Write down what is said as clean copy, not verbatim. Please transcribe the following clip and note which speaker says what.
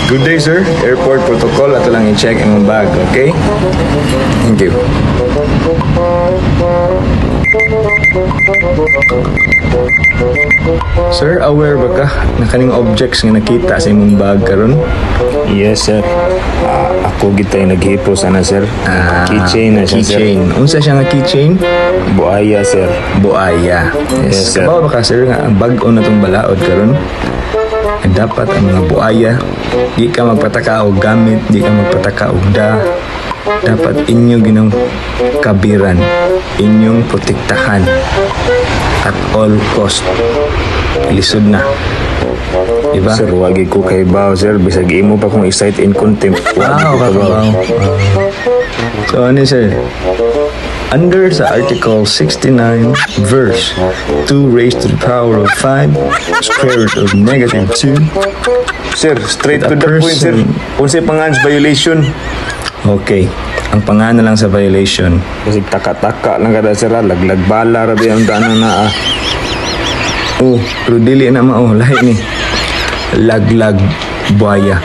Speaker 1: Good day, sir. Airport protocol. Ato lang i-check imong bag, okay? Thank you. Sir, aware ba ka na kaning objects nga nakita sa imong bag karon?
Speaker 2: Yes, sir. Ako gitay naghipo sana, sir. Keychain na siya, sir.
Speaker 1: Keychain. Unsa siya nga keychain?
Speaker 2: Buaya, sir.
Speaker 1: Buaya.
Speaker 2: Yes, sir.
Speaker 1: Kabawa ba ka, sir, nga ang bag-o na tong balaod karon? Dapat ang mga buaya, di ka magpataka og gamit, di ka magpataka og dapat inyong ginong kabiran, inyong protektahan at all cost. Lisod na. Diba?
Speaker 2: Sir, wagi ko kay Bao, sir. Bisag imo pa kung i-cite in contempt. Wagi ko ka, Bao.
Speaker 1: So, ano, sir? Under sa Article 69, verse 2 raised to the power of 5, square root of negative 2.
Speaker 2: Sir, straight to the point, sir. Unsay pangans violation?
Speaker 1: Okay. Ang pangana lang sa violation.
Speaker 2: Kasi taka-taka lang kada, sir. Laglag bala, rabi ang daanan na,
Speaker 1: Oh, pero dili na mao. Lahi ni. Laglag buaya.